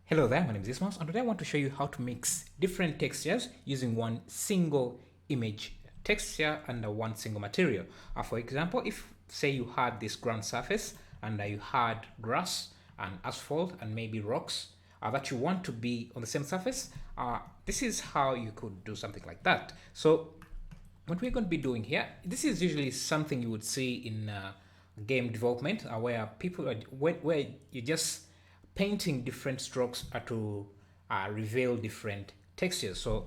Hello there, my name is Ismas, and today I want to show you how to mix different textures using one single image texture under one single material. For example, if say you had this ground surface and you had grass and asphalt and maybe rocks that you want to be on the same surface, this is how you could do something like that. So what we're going to be doing here, this is usually something you would see in game development where people are, where you just painting different strokes to reveal different textures. So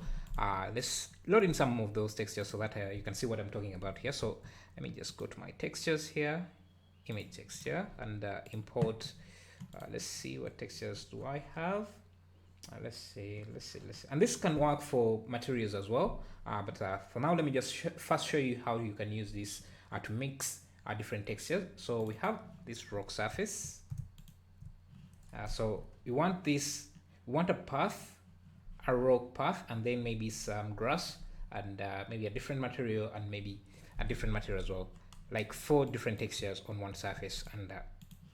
let's load in some of those textures so that you can see what I'm talking about here. So let me just go to my textures here, image texture, and import. Let's see, what textures do I have? Let's see. And this can work for materials as well. But for now, let me just first show you how you can use this to mix different textures. So we have this rock surface. So we want a path, a rock path, and then maybe some grass, and maybe a different material, and maybe a different material as well. Like 4 different textures on one surface and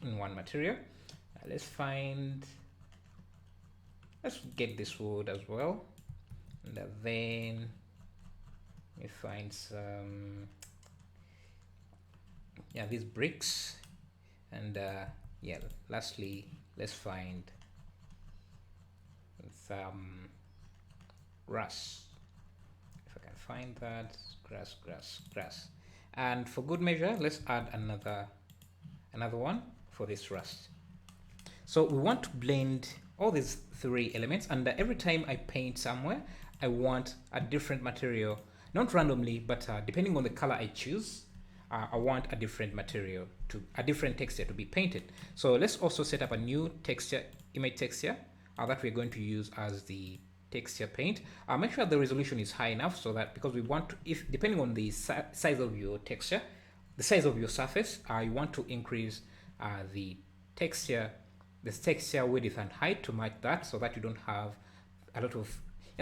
in one material. Let's get this wood as well, and then we find some, these bricks, and lastly let's find some grass. If I can find that, grass. And for good measure, let's add another one for this rust. So we want to blend all these 3 elements, and every time I paint somewhere, I want a different material, not randomly, but depending on the color I choose, I want a different material, a different texture to be painted. So let's also set up a new texture, image texture, that we're going to use as the texture paint. Make sure the resolution is high enough so that, because we want to, if depending on the size of your texture, the size of your surface, you want to increase the texture width and height to match that, so that you don't have a lot of,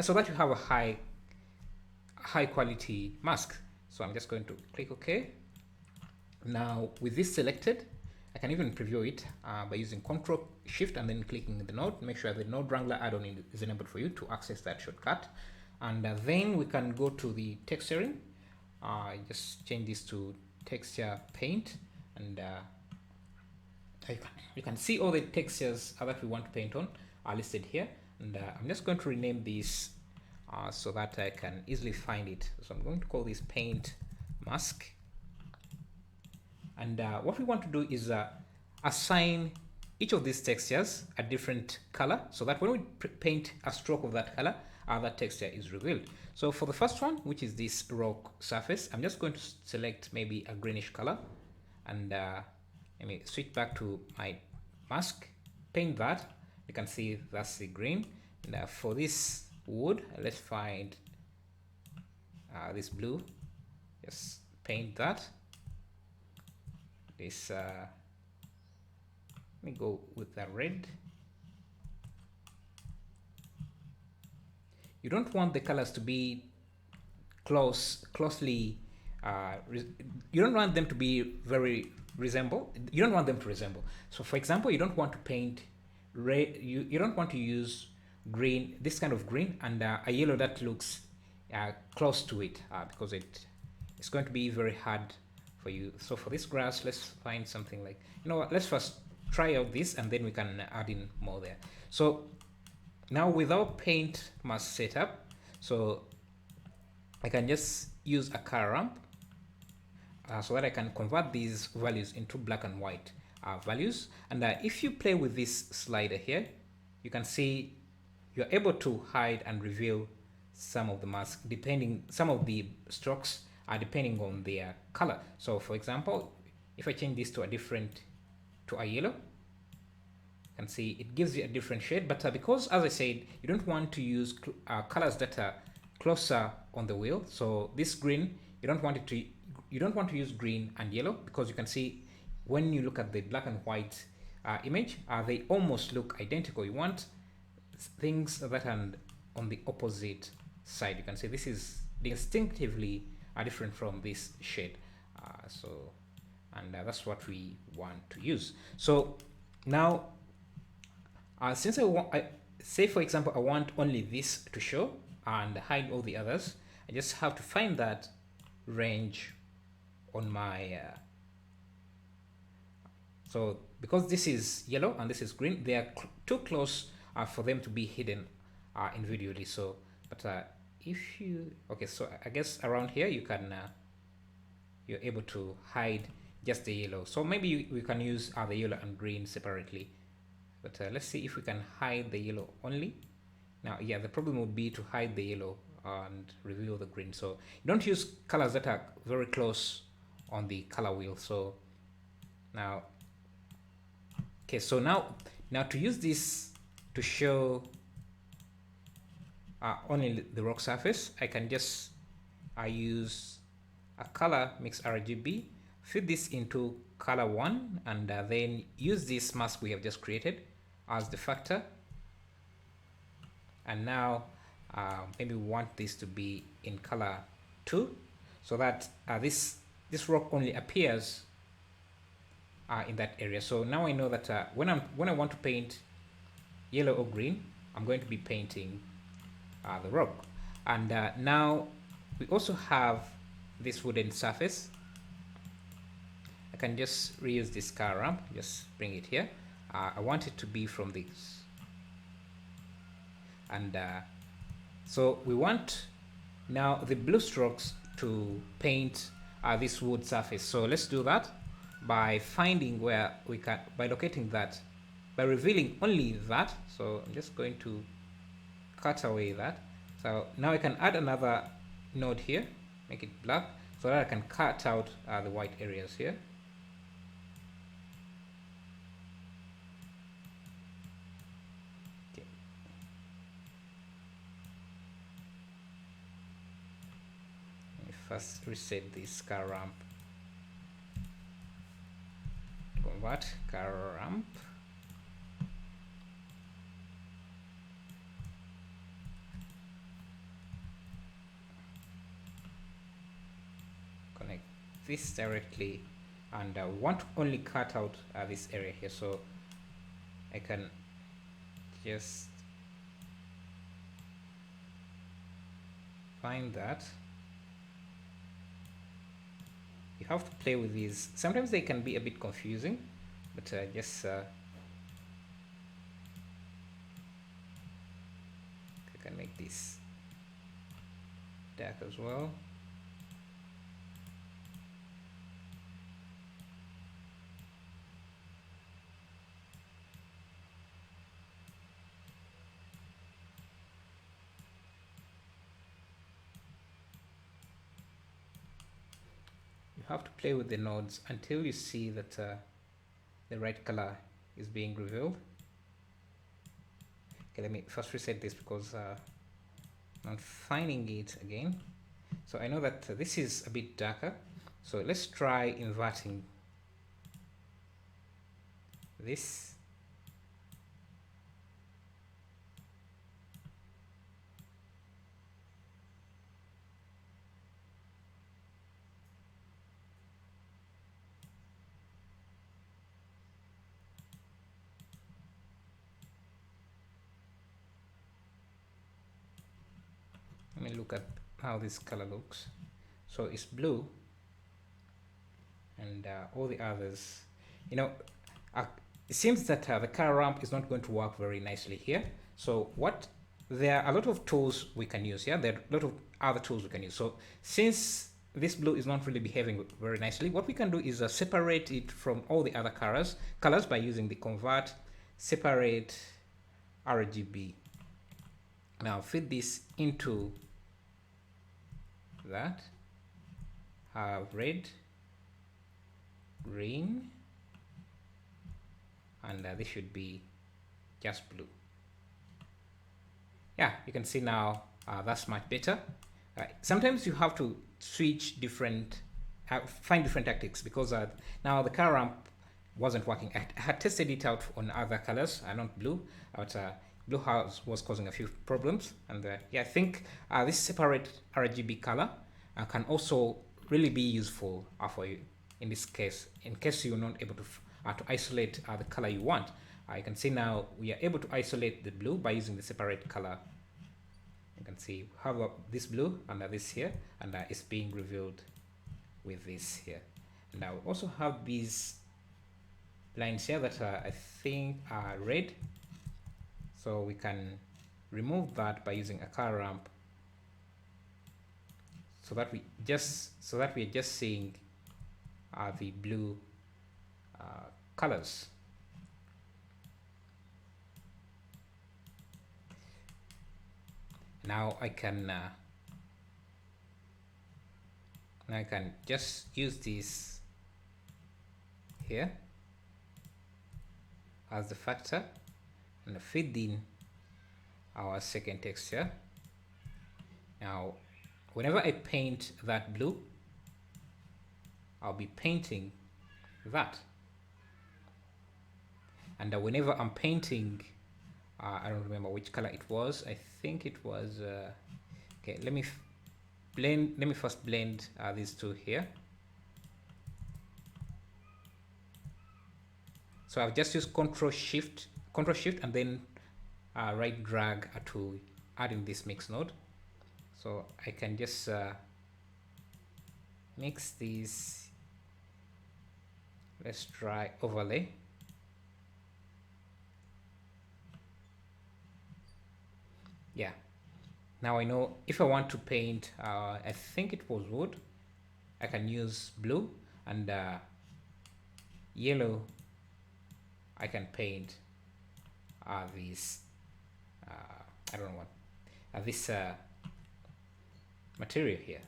so that you have a high quality mask. So I'm just going to click OK. Now with this selected, I can even preview it by using Ctrl Shift and then clicking the node. Make sure the node wrangler add-on is enabled for you to access that shortcut. And then we can go to the texturing. Just change this to texture paint, and you can see all the textures that we want to paint on are listed here. And I'm just going to rename this so that I can easily find it. So I'm going to call this paint mask. And what we want to do is assign each of these textures a different color, so that when we paint a stroke of that color, that texture is revealed. So for the first one, which is this rock surface, I'm just going to select maybe a greenish color, and let me switch back to my mask, paint that. You can see that's the green. And for this wood, let's find this blue. Just paint that. This let me go with the red. You don't want the colors to be closely you don't want them to be very resemble. You don't want them to resemble. So for example, you don't want to paint red, you don't want to use green, this kind of green, and a yellow that looks close to it, because it's going to be very hard for you. So for this grass, let's find something like, let's first try out this, and then we can add in more there. So now without paint mask setup, so I can just use a color ramp so that I can convert these values into black and white values. And if you play with this slider here, you can see you're able to hide and reveal some of the mask, some of the strokes depending on their color. So for example, if I change this to a yellow, you can see it gives you a different shade. But because, as I said, you don't want to use colors that are closer on the wheel. So this green, you don't want to use green and yellow, because you can see when you look at the black and white image, they almost look identical. You want things that are on the opposite side. You can see this is distinctively different from this shade. And that's what we want to use. So now Since I say for example I want only this to show and hide all the others, I just have to find that range on my so because this is yellow and this is green, they are too close for them to be hidden individually. So but if you okay, so I guess around here you can you're able to hide just the yellow. So maybe we can use the yellow and green separately, but let's see if we can hide the yellow only. Now yeah, the problem would be to hide the yellow and reveal the green. So you don't use colors that are very close on the color wheel. So now okay, so now to use this to show only the rock surface, I can just use a color mix RGB, feed this into color 1, and then use this mask we have just created as the factor. And now maybe we want this to be in color 2, so that this rock only appears in that area. So now I know that when I want to paint yellow or green, I'm going to be painting the rock. And now we also have this wooden surface. I can just reuse this car ramp, just bring it here. I want it to be from this, and so we want now the blue strokes to paint this wood surface. So let's do that by finding where we can, by locating that, by revealing only that. So I'm just going to cut away that. So now I can add another node here, make it black, so that I can cut out the white areas here. Okay. Let me first reset this car ramp. Convert car ramp. Connect this directly, and we want to only cut out this area here, so I can just find that. You have to play with these. Sometimes they can be a bit confusing, but just I can make this dark as well. You have to play with the nodes until you see that the right color is being revealed. Okay, let me first reset this because I'm finding it again. So I know that this is a bit darker, so let's try inverting this. Let me look at how this color looks. So it's blue, and all the others, you know, it seems that the color ramp is not going to work very nicely here. So there are a lot of tools we can use. Yeah, there are a lot of other tools we can use. So since this blue is not really behaving very nicely, what we can do is separate it from all the other colors by using the convert separate RGB. Now feed this into that, have red, green, and this should be just blue. Yeah, you can see now that's much better. Sometimes you have to switch find different tactics, because now the color ramp wasn't working. I had tested it out on other colors, not blue, but blue was causing a few problems. And yeah, I think this separate RGB color can also really be useful for you in this case, in case you're not able to isolate the color you want. You can see now we are able to isolate the blue by using the separate color. You can see how this blue under this here, and it's being revealed with this here. And now we also have these lines here that I think are red, so we can remove that by using a color ramp, so that we are just seeing the blue colors. Now I can just use this here as the factor and feed in our second texture. Now whenever I paint that blue, I'll be painting that, and whenever I'm painting, I don't remember which color it was. I think it was okay, let me first blend these two here. So I've just used control shift and then right drag to add in this mix node. So I can just mix these. Let's try overlay. Yeah, now I know if I want to paint, I think it was wood, I can use blue, and yellow I can paint this I don't know what this material here,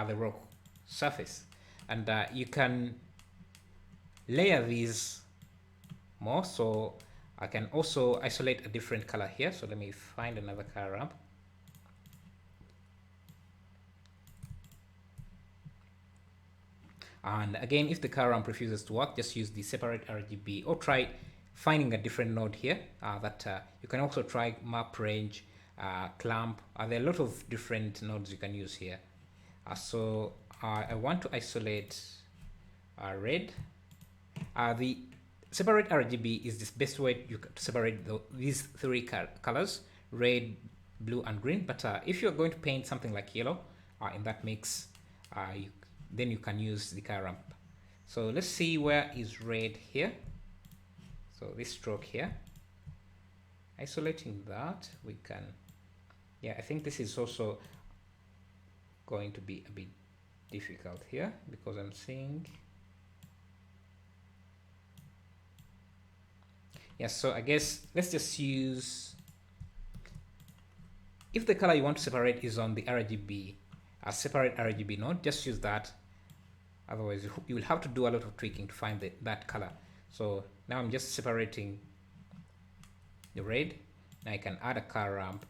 the rock surface, and you can layer these more. So I can also isolate a different color here. So let me find another color ramp. And again, if the color ramp refuses to work, just use the separate RGB, or try finding a different node here that you can also try map range, clamp. There are a lot of different nodes you can use here. So I want to isolate red. The separate RGB is the best way to separate these three colors: red, blue, and green. But if you're going to paint something like yellow in that mix, then you can use the color ramp. So let's see where is red here. So this stroke here, isolating that, we can, yeah, I think this is also going to be a bit difficult here, because I'm seeing, yeah, so I guess let's just use, if the color you want to separate is on the RGB, a separate RGB node, just use that. Otherwise you will have to do a lot of tweaking to find that color. So now I'm just separating the red. Now I can add a color ramp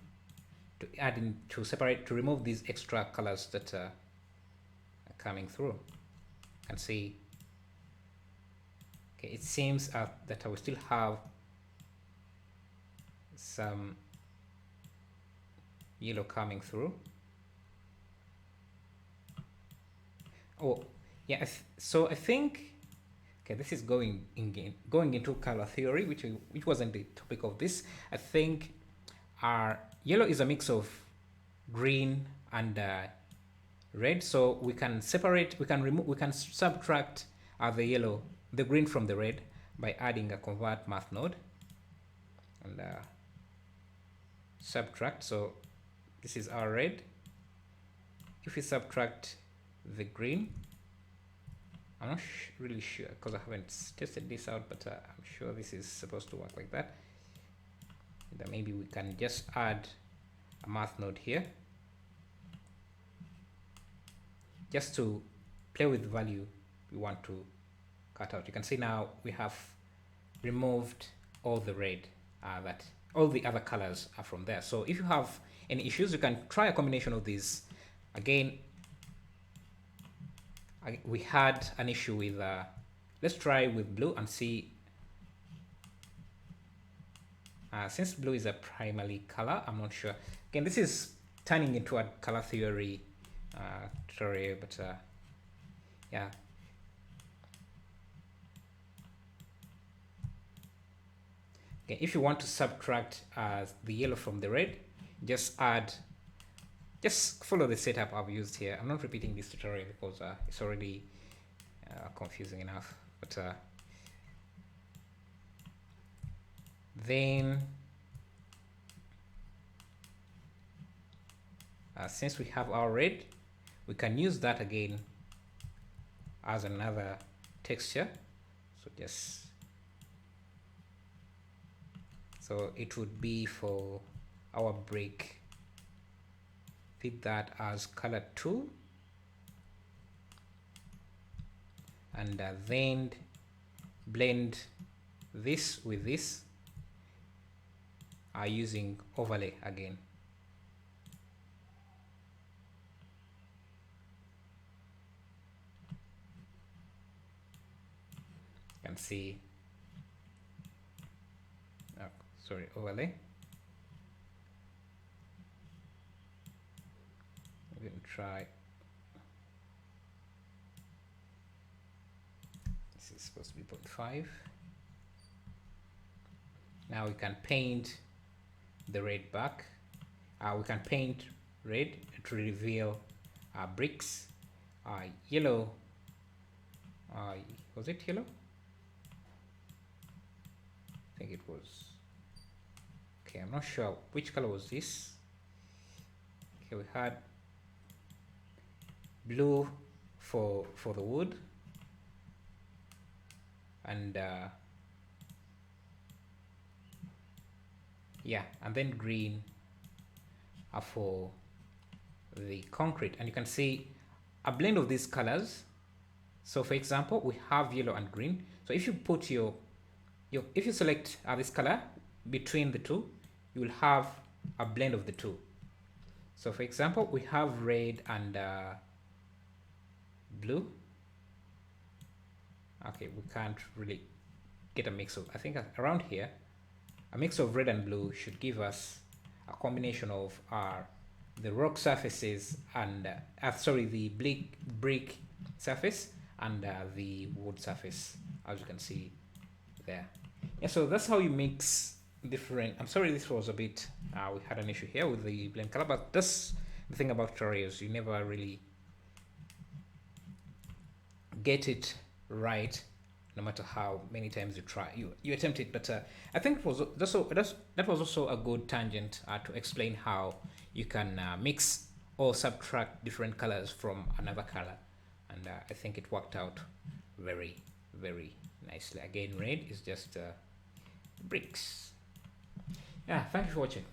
to add in, to separate, to remove these extra colors that are coming through. You can see, okay, it seems that I will still have some yellow coming through. Oh yeah, so I think, okay, this is going into color theory, which wasn't the topic of this. I think yellow is a mix of green and red, so we can separate, we can subtract the green from the red by adding a convert math node and subtract. So this is our red. If we subtract the green, I'm not really sure because I haven't tested this out, but I'm sure this is supposed to work like that. Then maybe we can just add a math node here just to play with the value we want to cut out. You can see now we have removed all the red, that all the other colors are from there. So if you have any issues, you can try a combination of these. Again, we had an issue with, let's try with blue and see. Since blue is a primary color, I'm not sure. Again, this is turning into a color theory tutorial, but yeah. Okay, if you want to subtract the yellow from the red, just follow the setup I've used here. I'm not repeating this tutorial because it's already confusing enough. But then since we have our red, we can use that again as another texture. So it would be for our brick, pick that as color 2, and then blend this with this using overlay again. You can see, overlay. We're going to try. This is supposed to be 0.5. Now we can paint the red back. We can paint red to reveal bricks. Yellow. Was it yellow? I think it was. Okay, I'm not sure which color was this. Okay, we had blue for the wood, and yeah, and then green for the concrete. And you can see a blend of these colors. So for example, we have yellow and green. So if you put if you select this color between the two, you will have a blend of the two. So for example, we have red and blue. Okay, we can't really get a mix of, I think around here, a mix of red and blue should give us a combination of the rock surfaces and the brick surface and the wood surface, as you can see there. Yeah, so that's how you mix different. I'm sorry, this was a bit we had an issue here with the blend color, but that's the thing about tutorials, you never really get it right, no matter how many times you try, you attempt it. But I think that was also a good tangent to explain how you can mix or subtract different colors from another color, and I think it worked out very, very nicely. Again, red is just bricks. Yeah, thank you for watching.